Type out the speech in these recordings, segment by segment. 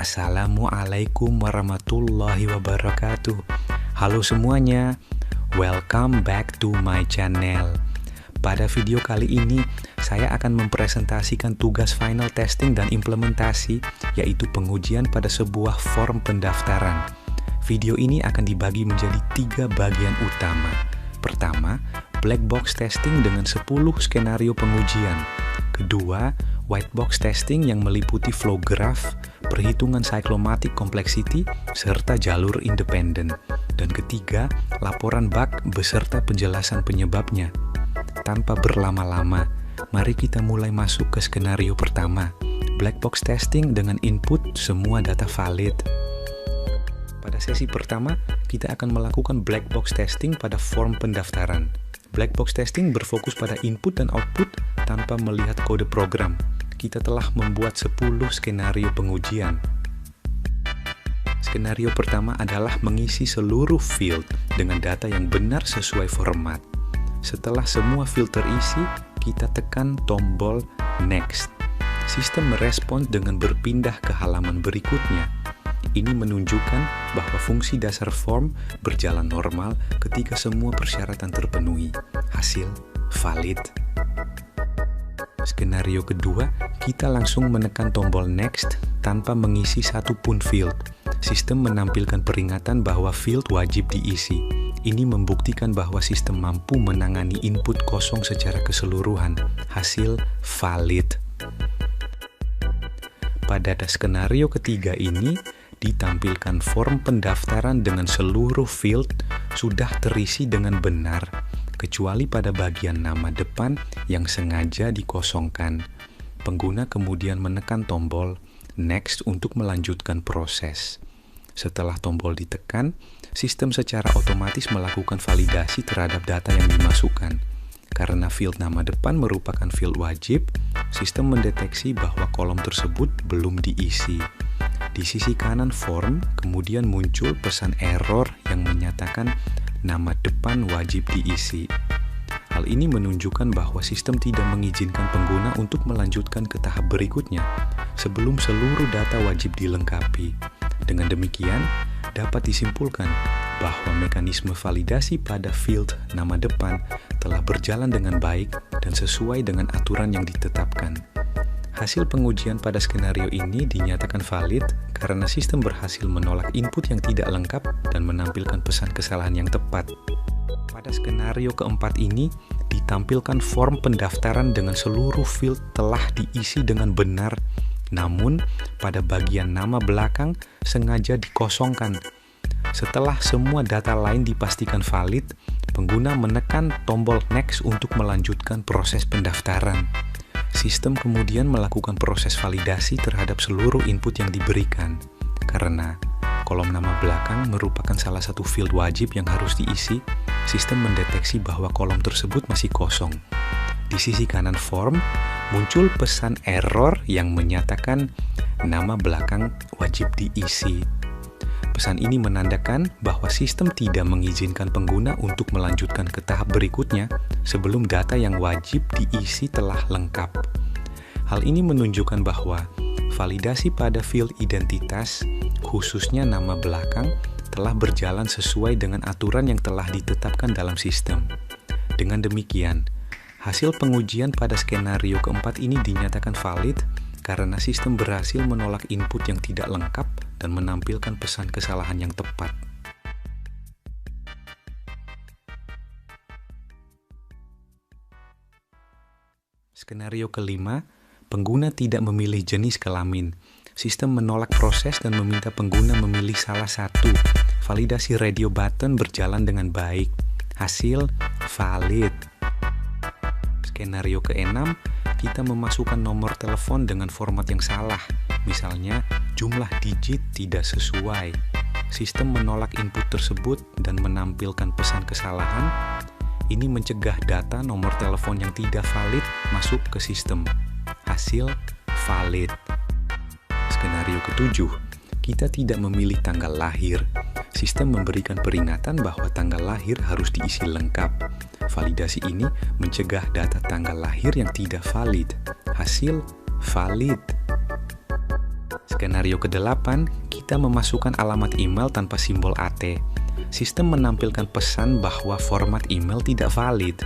Assalamualaikum warahmatullahi wabarakatuh. Halo semuanya, welcome back to my channel. Pada video kali ini, saya akan mempresentasikan tugas final testing dan implementasi, yaitu pengujian pada sebuah form pendaftaran. Video ini akan dibagi menjadi 3 bagian utama. Pertama, black box testing dengan 10 skenario pengujian. Kedua, white box testing yang meliputi flow graph, perhitungan cyclomatic complexity, serta jalur independen. Dan ketiga, laporan bug beserta penjelasan penyebabnya. Tanpa berlama-lama, mari kita mulai masuk ke skenario pertama, black box testing dengan input semua data valid. Pada sesi pertama, kita akan melakukan black box testing pada form pendaftaran. Black box testing berfokus pada input dan output tanpa melihat kode program. Kita telah membuat 10 skenario pengujian. Skenario pertama adalah mengisi seluruh field dengan data yang benar sesuai format. Setelah semua field terisi, kita tekan tombol Next. Sistem merespons dengan berpindah ke halaman berikutnya. Ini menunjukkan bahwa fungsi dasar form berjalan normal ketika semua persyaratan terpenuhi. Hasil valid. Skenario kedua, kita langsung menekan tombol Next tanpa mengisi satupun field. Sistem menampilkan peringatan bahwa field wajib diisi. Ini membuktikan bahwa sistem mampu menangani input kosong secara keseluruhan. Hasil valid. Pada skenario ketiga ini, ditampilkan form pendaftaran dengan seluruh field sudah terisi dengan benar, kecuali pada bagian nama depan yang sengaja dikosongkan. Pengguna kemudian menekan tombol Next untuk melanjutkan proses. Setelah tombol ditekan, sistem secara otomatis melakukan validasi terhadap data yang dimasukkan. Karena field nama depan merupakan field wajib, sistem mendeteksi bahwa kolom tersebut belum diisi. Di sisi kanan form, kemudian muncul pesan error yang menyatakan nama depan wajib diisi. Hal ini menunjukkan bahwa sistem tidak mengizinkan pengguna untuk melanjutkan ke tahap berikutnya sebelum seluruh data wajib dilengkapi. Dengan demikian, dapat disimpulkan bahwa mekanisme validasi pada field nama depan telah berjalan dengan baik dan sesuai dengan aturan yang ditetapkan. Hasil pengujian pada skenario ini dinyatakan valid karena sistem berhasil menolak input yang tidak lengkap dan menampilkan pesan kesalahan yang tepat. Pada skenario keempat ini, ditampilkan form pendaftaran dengan seluruh field telah diisi dengan benar, namun pada bagian nama belakang sengaja dikosongkan. Setelah semua data lain dipastikan valid, pengguna menekan tombol Next untuk melanjutkan proses pendaftaran. Sistem kemudian melakukan proses validasi terhadap seluruh input yang diberikan. Karena kolom nama belakang merupakan salah satu field wajib yang harus diisi, sistem mendeteksi bahwa kolom tersebut masih kosong. Di sisi kanan form, muncul pesan error yang menyatakan nama belakang wajib diisi. Pesan ini menandakan bahwa sistem tidak mengizinkan pengguna untuk melanjutkan ke tahap berikutnya sebelum data yang wajib diisi telah lengkap. Hal ini menunjukkan bahwa validasi pada field identitas, khususnya nama belakang, telah berjalan sesuai dengan aturan yang telah ditetapkan dalam sistem. Dengan demikian, hasil pengujian pada skenario keempat ini dinyatakan valid karena sistem berhasil menolak input yang tidak lengkap dan menampilkan pesan kesalahan yang tepat. Skenario kelima, pengguna tidak memilih jenis kelamin. Sistem menolak proses dan meminta pengguna memilih salah satu. Validasi radio button berjalan dengan baik. Hasil valid. Skenario keenam, kita memasukkan nomor telepon dengan format yang salah. Misalnya, jumlah digit tidak sesuai. Sistem menolak input tersebut dan menampilkan pesan kesalahan. Ini mencegah data nomor telepon yang tidak valid masuk ke sistem. Hasil valid. Skenario ketujuh, kita tidak memilih tanggal lahir. Sistem memberikan peringatan bahwa tanggal lahir harus diisi lengkap. Validasi ini mencegah data tanggal lahir yang tidak valid. Hasil valid. Skenario ke-8, kita memasukkan alamat email tanpa simbol AT. Sistem menampilkan pesan bahwa format email tidak valid.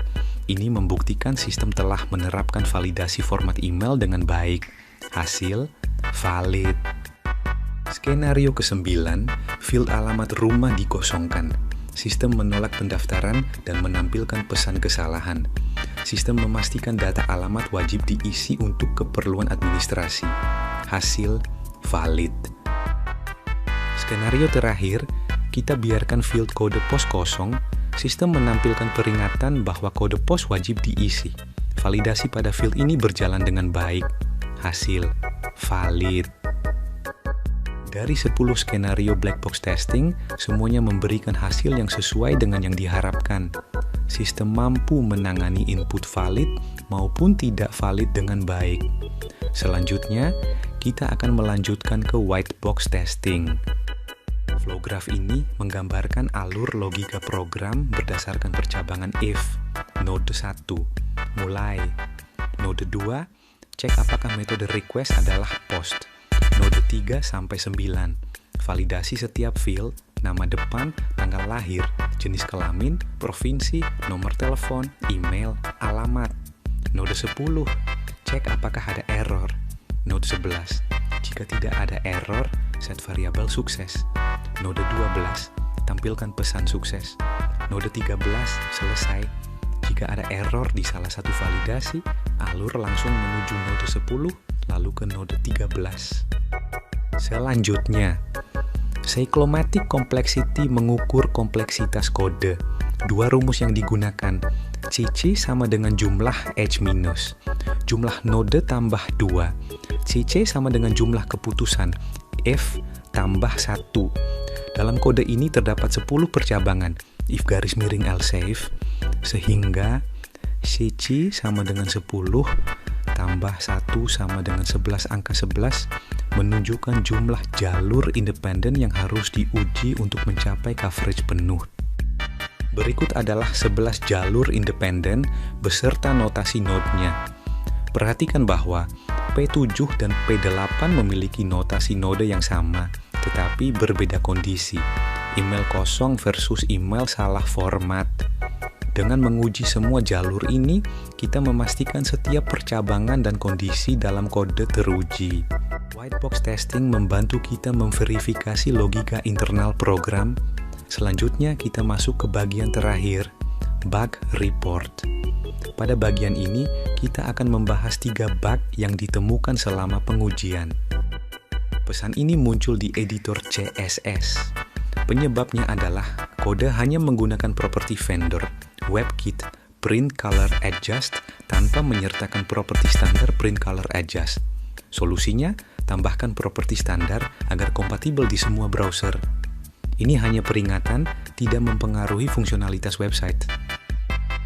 Ini membuktikan sistem telah menerapkan validasi format email dengan baik. Hasil, valid. Skenario ke-9, field alamat rumah dikosongkan. Sistem menolak pendaftaran dan menampilkan pesan kesalahan. Sistem memastikan data alamat wajib diisi untuk keperluan administrasi. Hasil, valid. Skenario terakhir, kita biarkan field kode pos kosong. Sistem menampilkan peringatan bahwa kode pos wajib diisi. Validasi pada field ini berjalan dengan baik. Hasil, valid. Dari 10 skenario black box testing, semuanya memberikan hasil yang sesuai dengan yang diharapkan. Sistem mampu menangani input valid maupun tidak valid dengan baik. Selanjutnya, kita akan melanjutkan ke white box testing. Flow graph ini menggambarkan alur logika program berdasarkan percabangan if. Node 1, mulai. Node 2, cek apakah metode request adalah post. Node 3 sampai 9, validasi setiap field, nama depan, tanggal lahir, jenis kelamin, provinsi, nomor telepon, email, alamat. Node 10, cek apakah ada error. Node 11, jika tidak ada error, set variabel sukses. Node 12, tampilkan pesan sukses. Node 13, selesai. Jika ada error di salah satu validasi, alur langsung menuju node 10, lalu ke node 13. Selanjutnya, cyclomatic complexity mengukur kompleksitas kode. Dua rumus yang digunakan, CC sama dengan jumlah H minus. Jumlah node tambah 2. CC sama dengan jumlah keputusan, F tambah 1. Dalam kode ini terdapat 10 percabangan, if garis miring else if, sehingga CC sama dengan 10 tambah 1 sama dengan 11 angka 11 menunjukkan jumlah jalur independen yang harus diuji untuk mencapai coverage penuh. Berikut adalah 11 jalur independen beserta notasi node-nya. Perhatikan bahwa P7 dan P8 memiliki notasi node yang sama, tetapi berbeda kondisi. Email kosong versus email salah format. Dengan menguji semua jalur ini, kita memastikan setiap percabangan dan kondisi dalam kode teruji. White box testing membantu kita memverifikasi logika internal program. Selanjutnya kita masuk ke bagian terakhir, bug report. Pada bagian ini, kita akan membahas 3 bug yang ditemukan selama pengujian. Pesan ini muncul di editor CSS. Penyebabnya adalah kode hanya menggunakan properti vendor, WebKit, print color adjust tanpa menyertakan properti standar print color adjust. Solusinya, tambahkan properti standar agar kompatibel di semua browser. Ini hanya peringatan, tidak mempengaruhi fungsionalitas website.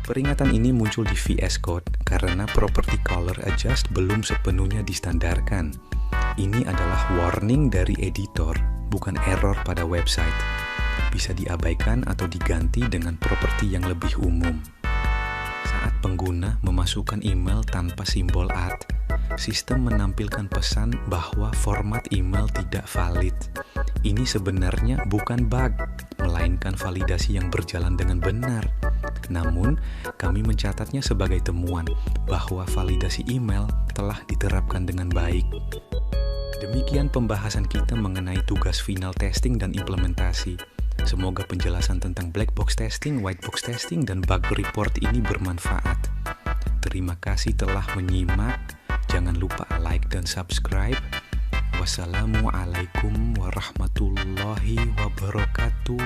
Peringatan ini muncul di VS Code karena properti color adjust belum sepenuhnya distandarkan. Ini adalah warning dari editor, bukan error pada website. Bisa diabaikan atau diganti dengan properti yang lebih umum. Saat pengguna memasukkan email tanpa simbol @ sistem menampilkan pesan bahwa format email tidak valid. Ini sebenarnya bukan bug, melainkan validasi yang berjalan dengan benar. Namun, kami mencatatnya sebagai temuan bahwa validasi email telah diterapkan dengan baik. Demikian pembahasan kita mengenai tugas final testing dan implementasi. Semoga penjelasan tentang black box testing, white box testing, dan bug report ini bermanfaat. Terima kasih telah menyimak. Jangan lupa like dan subscribe. Wassalamualaikum warahmatullahi wabarakatuh.